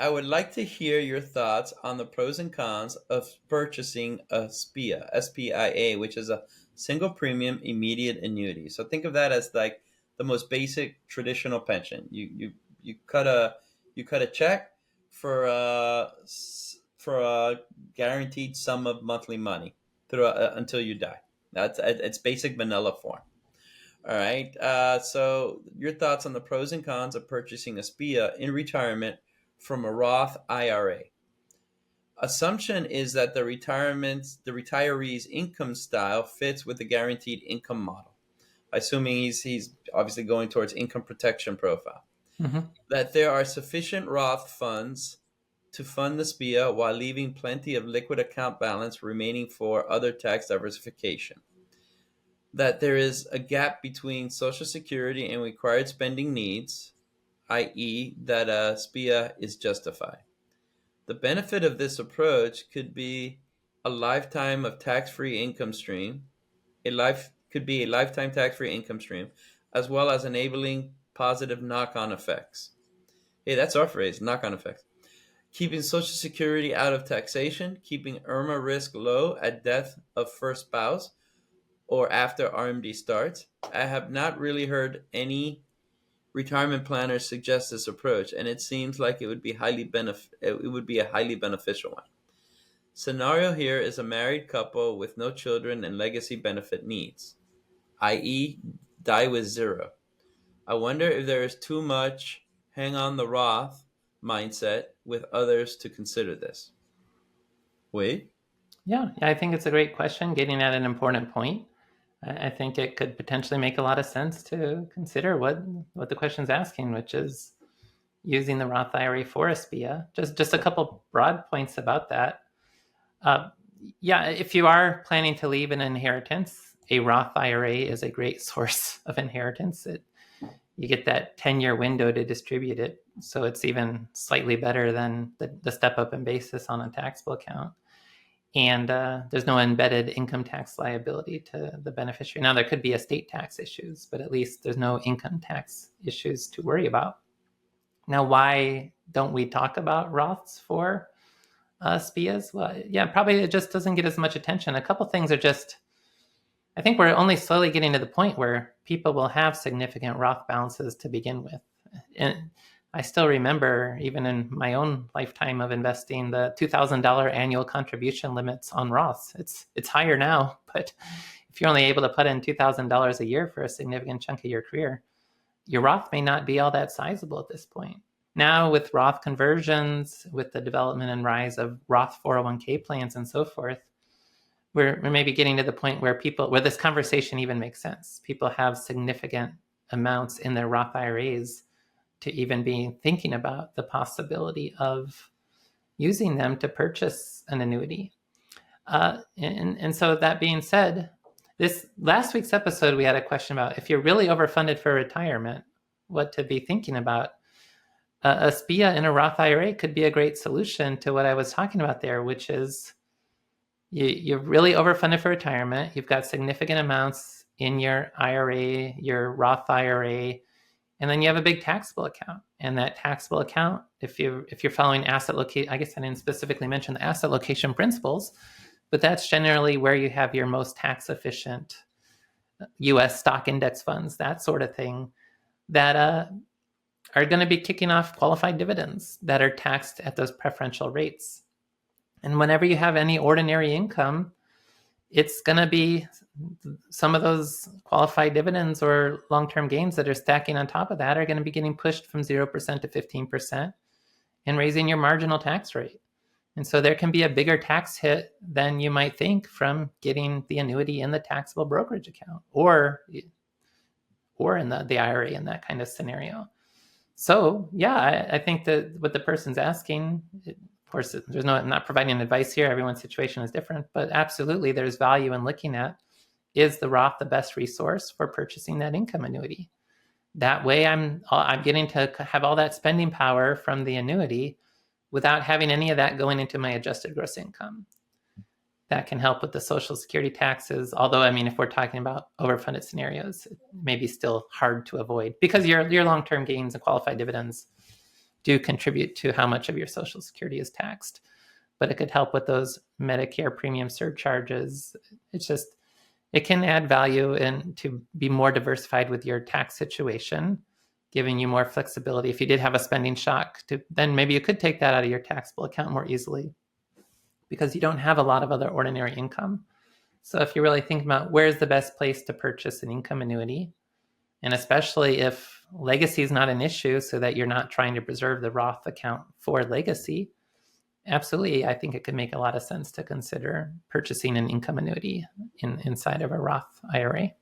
I would like to hear your thoughts on the pros and cons of purchasing a SPIA, which is a single premium immediate annuity. So think of that as like the most basic traditional pension. You cut a check for a guaranteed sum of monthly money until you die. That's it's basic vanilla form. All right. So your thoughts on the pros and cons of purchasing a SPIA in retirement from a Roth IRA. Assumption is that the retiree's income style fits with the guaranteed income model. Assuming he's obviously going towards income protection profile. Mm-hmm. That there are sufficient Roth funds to fund the SPIA while leaving plenty of liquid account balance remaining for other tax diversification. That there is a gap between Social Security and required spending needs, i.e., that a SPIA is justified. The benefit of this approach could be a lifetime of tax-free income stream. Could be a lifetime tax-free income stream, as well as enabling positive knock-on effects. Hey, that's our phrase, knock-on effects. Keeping Social Security out of taxation, keeping IRMAA risk low at death of first spouse or after RMD starts. I have not really heard any retirement planners suggest this approach, and it seems like it would be a highly beneficial one. Scenario here is a married couple with no children and legacy benefit needs, i.e., die with zero. I wonder if there is too much hang on the Roth mindset with others to consider this. Wade? Yeah, I think it's a great question, getting at an important point. I think it could potentially make a lot of sense to consider what the question's asking, which is using the Roth IRA for a SPIA. Just a couple broad points about that. If you are planning to leave an inheritance, a Roth IRA is a great source of inheritance. You get that 10-year window to distribute it, so it's even slightly better than the step-up in basis on a taxable account. And there's no embedded income tax liability to the beneficiary. Now, there could be estate tax issues, but at least there's no income tax issues to worry about. Now, why don't we talk about Roths for SPIAs? Well, probably it just doesn't get as much attention. A couple things are I think we're only slowly getting to the point where people will have significant Roth balances to begin with. And I still remember, even in my own lifetime of investing, the $2,000 annual contribution limits on Roths. It's higher now, but if you're only able to put in $2,000 a year for a significant chunk of your career, your Roth may not be all that sizable at this point. Now, with Roth conversions, with the development and rise of Roth 401k plans and so forth, we're maybe getting to the point where this conversation even makes sense. People have significant amounts in their Roth IRAs to even be thinking about the possibility of using them to purchase an annuity. And so that being said, this last week's episode, we had a question about if you're really overfunded for retirement, what to be thinking about. A SPIA in a Roth IRA could be a great solution to what I was talking about there, which is you're really overfunded for retirement. You've got significant amounts in your IRA, your Roth IRA, and then you have a big taxable account. And that taxable account, if you're following asset location, I guess I didn't specifically mention the asset location principles, but that's generally where you have your most tax efficient U.S. stock index funds, that sort of thing, that are going to be kicking off qualified dividends that are taxed at those preferential rates. And whenever you have any ordinary income, it's going to be some of those qualified dividends or long-term gains that are stacking on top of that are going to be getting pushed from 0% to 15% and raising your marginal tax rate. And so there can be a bigger tax hit than you might think from getting the annuity in the taxable brokerage account or in the IRA in that kind of scenario. So, I think that what the person's asking, of course, I'm not providing advice here. Everyone's situation is different, but absolutely there's value in looking at, is the Roth the best resource for purchasing that income annuity? That way I'm getting to have all that spending power from the annuity without having any of that going into my adjusted gross income. That can help with the Social Security taxes. Although, if we're talking about overfunded scenarios, it may be still hard to avoid because your long-term gains and qualified dividends do contribute to how much of your Social Security is taxed. But it could help with those Medicare premium surcharges. It can add value and to be more diversified with your tax situation, giving you more flexibility. If you did have a spending shock, then maybe you could take that out of your taxable account more easily because you don't have a lot of other ordinary income. So if you're really thinking about where's the best place to purchase an income annuity, and especially if legacy is not an issue so that you're not trying to preserve the Roth account for legacy, absolutely, I think it could make a lot of sense to consider purchasing an income annuity inside of a Roth IRA.